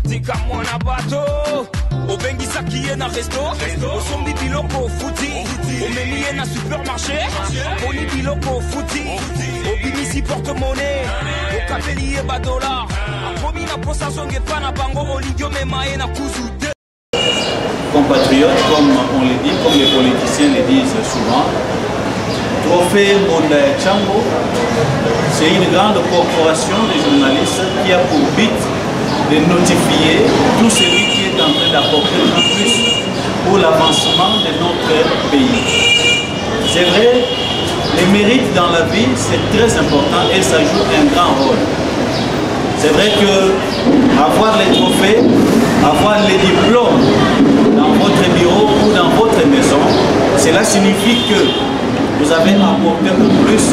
tika mwana bato obengisa kiye na resto osombi biloko futi omemi ye na supermarché aponi biloko futi obimisi porte-monnaie okapeli ye $, akomi na posa zonge pa na bango olingi omema ye na kuzu te. Compatriotes, comme on le dit, comme les politiciens le disent souvent, Trophée Mbonda ya Tchango, c'est une grande corporation de journalistes qui a pour but de notifier tout celui qui est en train d'apporter un plus pour l'avancement de notre pays. C'est vrai, les mérites dans la vie, c'est très important et ça joue un grand rôle. C'est vrai que avoir les trophées, avoir les diplômes dans votre bureau ou dans votre maison, cela signifie que vous avez apporté un peu plus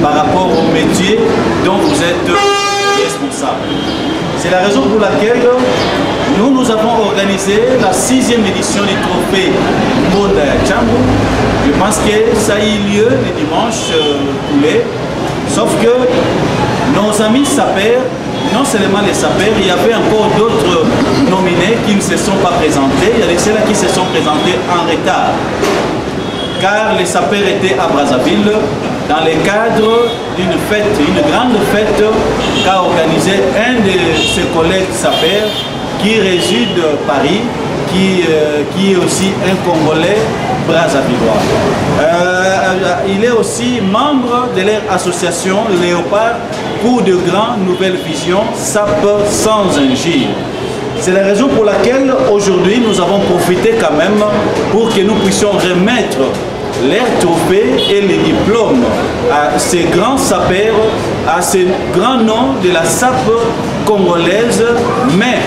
par rapport au métier dont vous êtes responsable. C'est la raison pour laquelle nous avons organisé la 6e édition du trophée Mbonda ya Tchango. Je pense que ça a eu lieu le dimanche poulet, sauf que nos amis sapeurs, non seulement les sapeurs, il y avait encore d'autres nominés qui ne se sont pas présentés. Il y a ceux-là qui se sont présentés en retard, car les sapeurs étaient à Brazzaville dans le cadre d'une fête, une grande fête qu'a organisé un de ses collègues sapeurs qui réside à Paris, qui est aussi un Congolais brazzavillois. Il est aussi membre de leur association Léopard pour de grandes nouvelles visions, SAP sans injure. C'est la raison pour laquelle aujourd'hui nous avons profité quand même pour que nous puissions remettre leurs trophées et les diplômes à ces grands sapeurs, à ces grands noms de la SAP congolaise, mais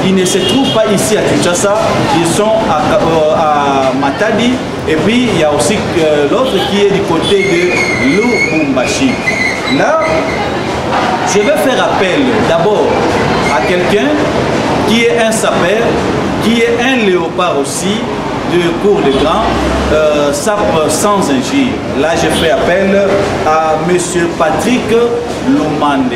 ils ne se trouvent pas ici à Kinshasa, ils sont à Matadi, et puis il y a aussi l'autre qui est du côté de Lubumbashi. Là, je vais faire appel d'abord à quelqu'un qui est un sapeur, qui est un léopard aussi, de cours de grand, SAP sans injure. Là, je fais appel à M. Patrick Lumande.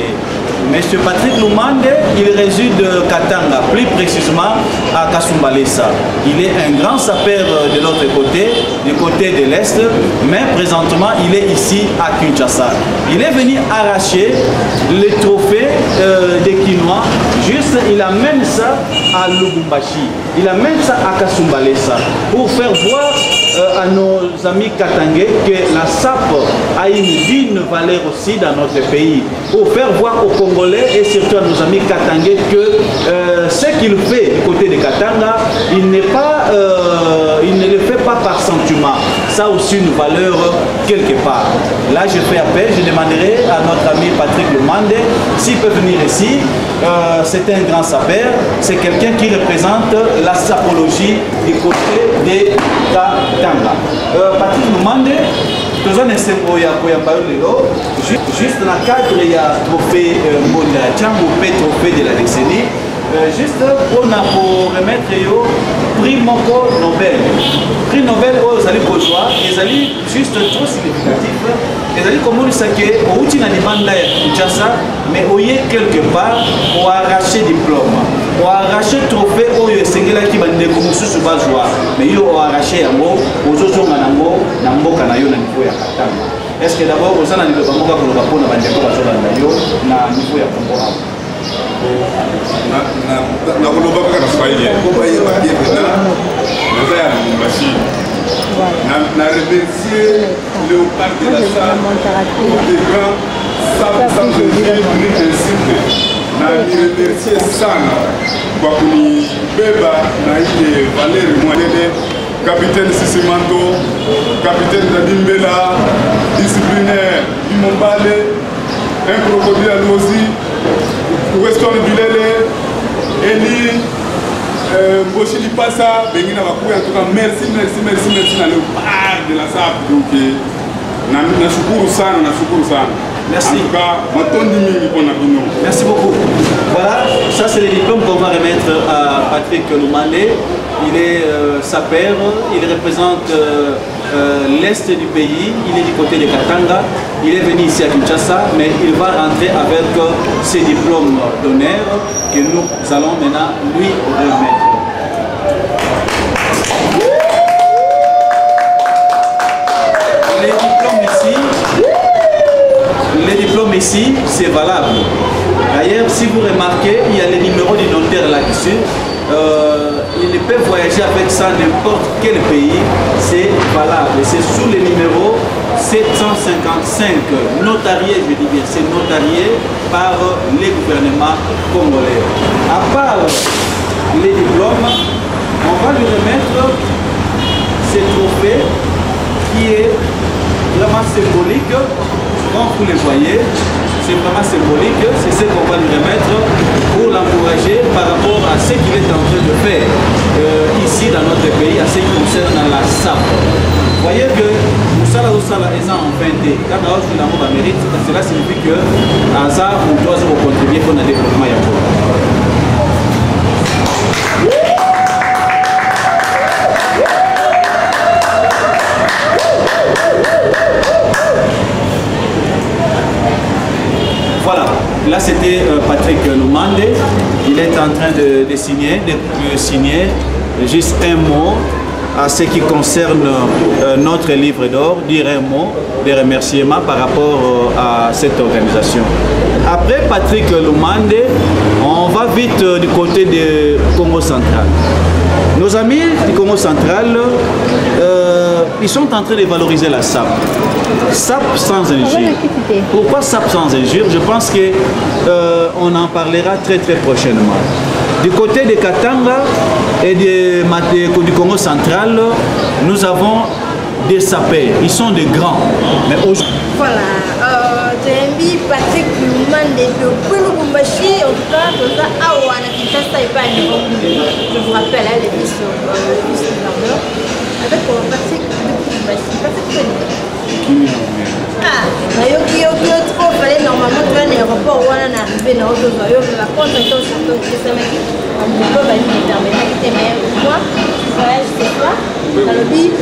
M. Patrick Lumande, il réside Katanga, plus précisément à Kasumbalesa. Il est un grand sapeur de l'autre côté, du côté de l'Est, mais présentement, il est ici à Kinshasa. Il est venu arracher le trophée des Kinois, juste il amène ça à Lubumbashi, il amène ça à Kasumbalesa, pour faire voir à nos amis katangais que la SAP a une digne valeur aussi dans notre pays. Pour faire voir aux Congolais et surtout à nos amis katangais que ce qu'il fait du côté de Katanga, il ne le fait pas par sentiment. Ça a aussi une valeur quelque part. Là, je fais appel, je demanderai à notre ami Patrick Lumande s'il peut venir ici. C'est un grand sapeur, c'est quelqu'un qui représente la sapologie du côté de Katanga. Patrick Lumande, juste dans le cadre, il y a trophée Mbonda ya Tchango, trophée de la décennie. Juste pour remettre le prix Moko Nobel. Prix Nobel aux Ali Bourgeois, ils allaient juste trop significatif. Ils allaient comme on dit que au outil n'a demandé Kinshasa, mais au y quelque part pour arracher diplôme, pour arracher trophée au y sengela qui va ne comme sous bas joie, mais ils ont arraché un mot aux autres nambo kanayo na niveau ya Katanga. Est-ce que d'abord aux ana niveau bamoka pour le rapport na bandeko bazola nayo na niveau ya Congo? Na kuloba kaka Swahili kwa hiyo naza ya Lubumbashi na remercier Léopard de la SAP des grands sans principe na remercier sana kwa kunibeba na ile Valeri Mwadede, capitaine Sisimanto, capitaine Dadimbela, disciplinaire Imombale, un crocodile à l'osi, Weston Bilele, Eli, Boshi Lipasa, Bengina Bakuya, en tout cas, merci à Léopard de la SAP. Donc, nashukuru sana. Merci. En tout cas, merci beaucoup. Voilà, ça c'est le diplôme qu'on va remettre à Patrick Lumande. Il est sapeur, il représente l'est du pays, il est du côté de Katanga, il est venu ici à Kinshasa, mais il va rentrer avec ses diplômes d'honneur que nous allons maintenant lui remettre. Les diplômes ici, c'est valable. D'ailleurs, si vous remarquez, il y a les numéros du notaire là-dessus. Il peut voyager avec ça n'importe quel pays, c'est valable. C'est sous le numéro 755, notarié, je dis bien, c'est notarié par les gouvernements congolais. À part les diplômes, on va lui remettre ce trophée qui est vraiment symbolique. Quand vous les voyez, c'est vraiment symbolique, c'est ce qu'on va lui remettre pour l'encourager par rapport à ce qu'il est en train de faire ici dans notre pays, à ce qui concerne la SAP. Vous voyez que Moussala Oussala est en 20, quand on a l'amour mérite, cela signifie que Hazard, on doit se contribuer pour le développement. Voilà, là c'était Patrick Lumande, il est en train de signer juste un mot à ce qui concerne notre livre d'or, dire un mot de remerciement par rapport à cette organisation. Après Patrick Lumande, on va vite du côté du Congo central. Nos amis du Congo central, ils sont en train de valoriser la SAP. SAP sans injure. Pourquoi SAP sans injure? Je pense qu'on en parlera très prochainement. Du côté de Katanga et du Congo central, nous avons des sapeurs. Ils sont des grands. Mais voilà. J'ai Patrick Lumande de Lubumbashi, en tout cas, je vous rappelle, le vice-gouverneur, avec Patrick Lubumbashi. Trop fallait normalement tu vas l'aéroport où on est arrivé dans l'autre voyage, la contre est aussi donc c'est ça mec. On peut pas lui terminer qui était meilleur que moi. Voyage c'est quoi? Dans le but,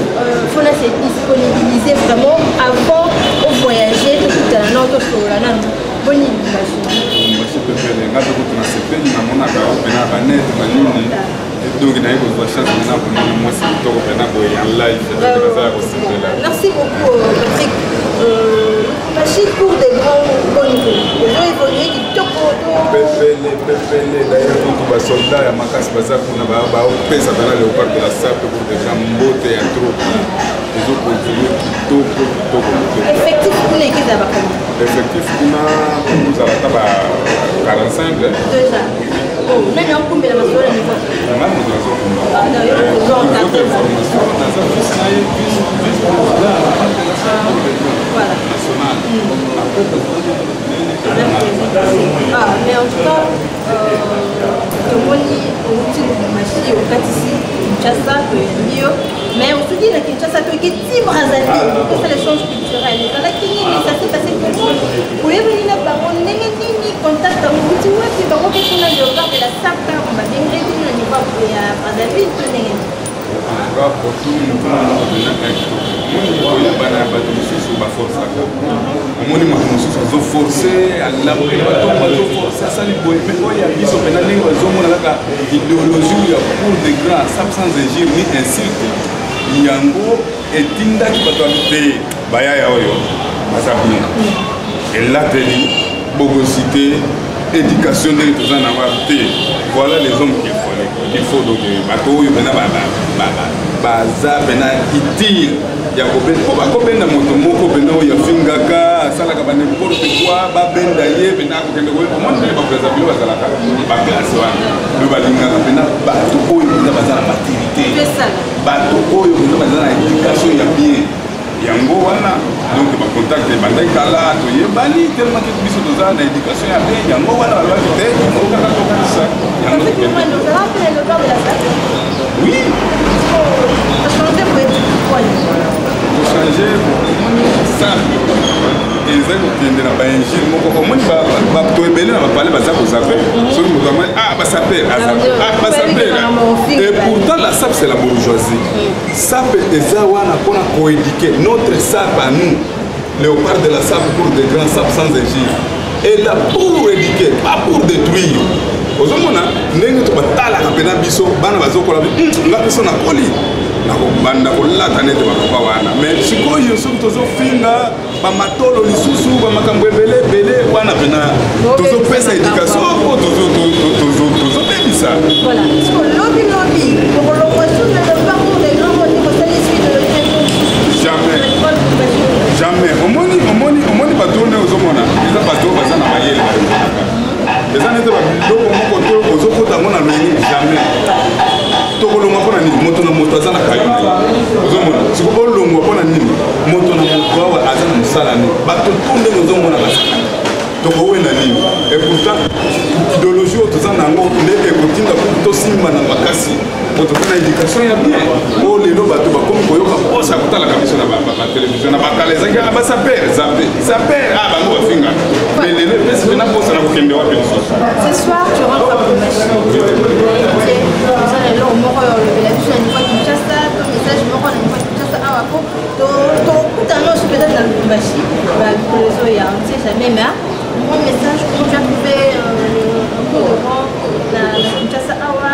faut la se disponibiliser vraiment avant de voyager tout à l'heure dans l'autre là non. Bonne invitation. Moi je peux faire les gars de tout dans ce pays, na mona ka opena banet banini. Donc il y a une chance maintenant pour moi c'est plutôt opena boy en live Merci beaucoup Patrick. Machine pour des grands bonnes les gens évolués qui d'ailleurs quand on soldats à Makas Baza pour na ba pesa dans le parc de la SAP pour des gens mbote et trop les autres continuent tout effectif pour l'équipe d'abord effectif nous avons 45 déjà mais on peut mettre la masse niveau mais en tout cas, mais on se dit que Kinshasa est petit Brazzaville, c'est l'échange culturel. Mais ça s'est passé comment? Vous pouvez venir là-bas, on est contact avec vous, tu vois, c'est vraiment quelque chose de regard de la SAP, on va bien réduire le niveau à Brazzaville, tout n'est rien. Pour tout le monde, on a battu sur ma force. On a forcé à l'abri, forcé à ça, mais il y a mis au pénal, idéologie pour des grands, sans égir ni insulte. Yango et Tinda qui va t'habiter, Baya Yaoyo, Masabine. Et là, bogosité, éducation de tout ça, voilà les hommes qu'il faut. Il faut donc bateau, il y a baza, il Yakobé, Bakobena Motomoko, Beno, Yafingaka, Salaka, n'importe quoi, Babenda, Bena, comment on est pas présent, Salaka, Baklasse, le Balinga, Bena, Batoko, il y a la maturité, Batoko, il y a l'éducation, il y a bien. Yango wana donc ba contact bandai kala to yebali tellement que biso doza na éducation ya bien yango wana ba vite yango kala to ça yango que nous avons fait le corps de la salle oui pour changer pour être quoi pour changer simple ezali okende na baingile moko omoni bato ebele na bapale baza kozape soki moto amoi ah Basaper. Et pourtant, la SAP, c'est la bourgeoisie. SAP et Zawana pour coéduquer notre SAP à nous, léopard de la SAP pour des grands SAP sans égir. Et là, pour éduquer, pas pour détruire. Ozomona ndenge to batala kapena biso bana bazokola nga biso na koli na ko banda ko lata nete ba wana mais sikoyo soki tozofinga ba matolo lisusu ba makambo ebele ebele wana pena tozopesa éducation po tozobebisa. Voilà, parce que lobby pour le reçu de le parcours des grands au niveau de l'esprit de jamais omoni batone ozomona eza bato bazana mayele eza nete babiloko moko to ozokota ngo na loyeni jamais tokolongwa mpona nini moto na moto aza na kayo na ye ozomona siko olongwa mpona nini moto na moto awa aza na mosala nini bato to ndenge ozomona basakani tokowenda nini et pourtant idéologie oyo toza nango nde ekotinda kutu tosimba na makasi po tokona éducation ya bien oyo lelo bato bakomi koyoka posa ya kotalaka biso na batelevizio na bakala ezangi basaper zaper bango bafinga mais lelo epesi mpena posa na kokende wapi lisusu. Ce soir, tu rentres à Lubumbashi. Lelo moko olobela biso na niveau ya Kinshasa, to message moko na niveau ya Kinshasa awa po tokutana oso peut-être na Lubumbashi bakolo ezoya on ne sait jamais mais mon message comment tu as trouvé un peu de vent na Kinshasa awa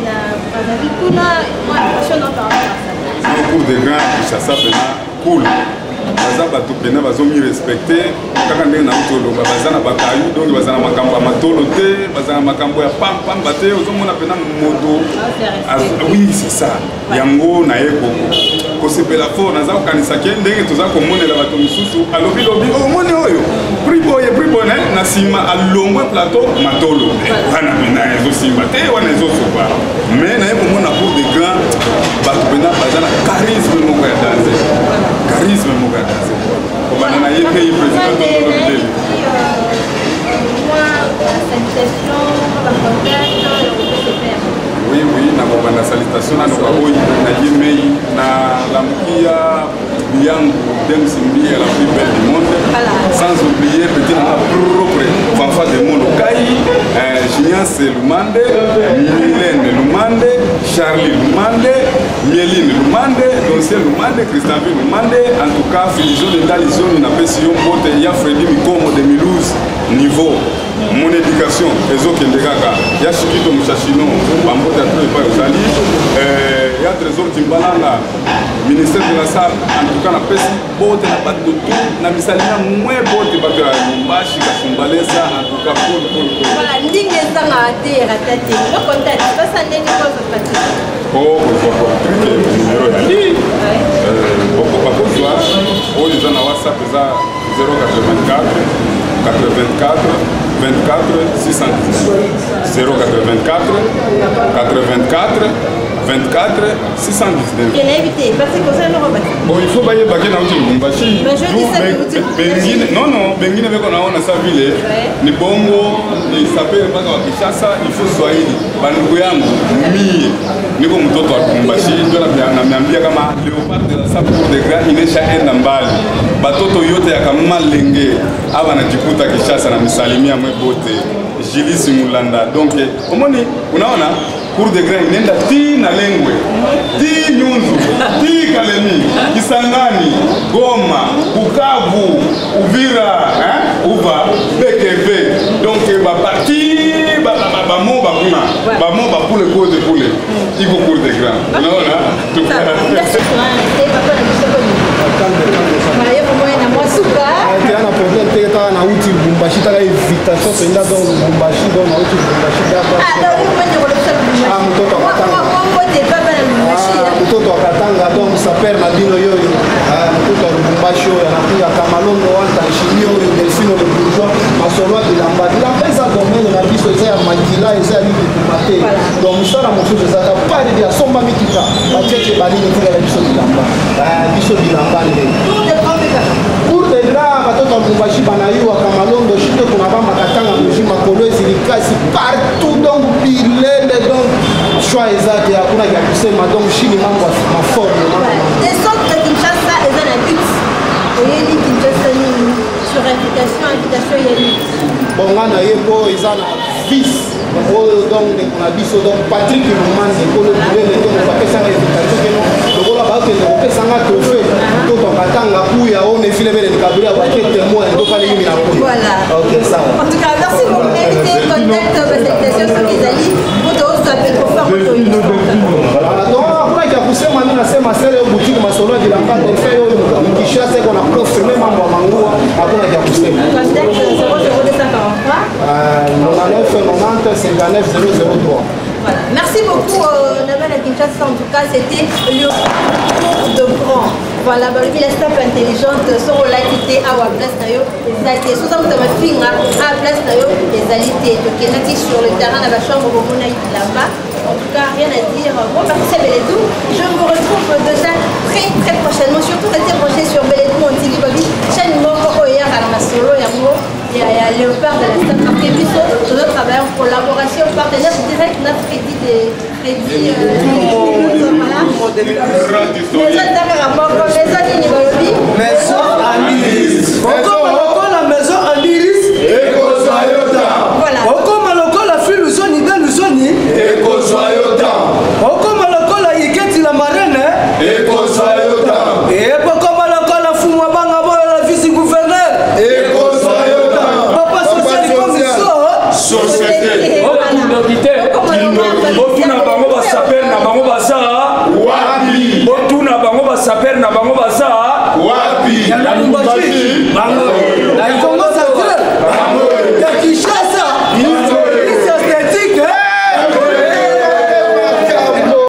na Brazzaville kuna moi impressionnant par rapport à ça. Au cours des grands Kinshasa pena cool. Baza bato pena bazomi respecté kaka ndenge na utoloba baza na bakayu donc baza na makambo ya matolo te baza na makambo ya pamba te ozomona pena moto oui c'est ça yango na ye kosepela fort naza kokanisa ke ndenge toza komonela bato misusu alobi omoni oyo prix boye na nsima alongwe plateau matolo wana pena ezosimba te wana ezosopa mais na ye komona pour de grand bato pena baza na charisme moko ya danse charisme moko ya danse kobanda na ye pays président tolobeli oui nakobanda salutation nanoka oyo na ye mei na lamukia Bianco Demsimbi est la plus belle du monde. Sans oublier petit nana propre Fanfa de Monokai, Gignas Lumande, Mylène Lumande, Charlie Lumande, Mieline Lumande, Donciel Lumande, Christophe Lumande. En tout cas, Filizo de Dalizon n'a pas si on porte il y a Freddy Mikomo de Milouz niveau. Mon éducation, les autres qui y a Chikito Mouchachino, Bambote Atro et Payosali, il y a Trésor Timbalanga, ministère de la SAP, en tout cas, la peste, bote na pas de tout, na misalina moins bote bato ya Lumbashi, Kasumbalesa, en tout cas, pour. Voilà, ndingue zanga ate ratate, no contact, pas ça n'est pas ça pratique. Oh, truc numéro ya li. Pourquoi pas toi, oh les gens na WhatsApp ça 084 84 24 619 084 84 24 619. Quel évité parce que ça nous rebat. Bon, il faut bailler baguer dans le Lumbashi. Non, Bengine avec on a sa ville. Ni bongo, ni sapé pas à Kinshasa, il faut Swahili. Banguyangu, mi, ni comme mtoto wa Lumbashi, ndio na miambia kama léopard de la SAP pour des grands inesha enda mbali. Batoto yote ya kama lenge aba na jikuta Kinshasa na misalimia mwebote. Jilis Mulanda. Donc, omoni unaona cours de grain inenda ti na lengwe ti Nyunzu ti Kalemi Kisangani Goma Bukavu Uvira Uva BKV donc ba parti ba mo ba kuna ba mo ba pour le cours de poulet il faut cours de grain unaona tout na problème te ta na uti Lubumbashi ta invitation penda dans Lubumbashi dans na uti Lubumbashi mtoto akatanga donc saper na bino yoyo mtoto wa Lubumbashi oyo anakuya Kamalongo wanta nshini oyo Delphine le bourgeois masolo bilamba eza domaine na biso eza ya makila eza ya libi kumate donc mosala mosusu ezaka pari ya somba mituka batiete balini etikala biso bilamba nde pour de gras batoto ya Lubumbashi banayuwa Kamalongo shite kuna bamakatanga moji makolo ezilikasi partout donc bilele donc choix exact et hakuna ya kusema donc chini mambo ya forme des sortes de Kinshasa et dans la lutte oyeli Kinshasa ni sur invitation yeli bon ngana yebo ezana vice donc on a biso donc Patrick Lumande kolo bilele donc bakesanga invitation keno lokola bakende kopesanga trophée to tokatanga kuya on efile bele kabila baké témoin ndo pale yimi na kuya. Voilà. OK ça. En tout cas, merci pour l'invité contact présentation sur les alliés pour te retrouver pour faire voilà donc kuna kia kusema nini nasema sere boutique masolo de la part de faire mkishasa iko na confirmer mambo ya mangua hakuna kia kusema. Contact 00 Voilà. Merci beaucoup, Nabel Kinshasa. En tout cas, c'était le tour de grand. Voilà, la staff intelligente, son relativité à la place d'ailleurs, les alliés. Sous un de ma fille, à la place d'ailleurs, les alliés. Donc, il y a sur le terrain, à la chambre, au moment là-bas. En tout cas, rien à dire. Bon, merci Beledou. Je vous retrouve déjà très prochainement. Surtout, restez branchés sur Beledou, on TV Babi. Chaîne Moko, hier à la Solo, il y a Léopard de la staff. Après, nous travaillons en collaboration, partenaire direct, notre Freddy des. Maison Andiris. Encore la maison Andiris. Voilà. Encore la fille Lusoni de Lusoni. Encore la Yiketi la marraine. Et encore la Fumabanga la vice-gouverneur. Papa social commission. Société. Botuna bango ba saper na bango baza wapi. Botuna bango ba saper na bango baza wapi. Ya Lubumbashi. Bango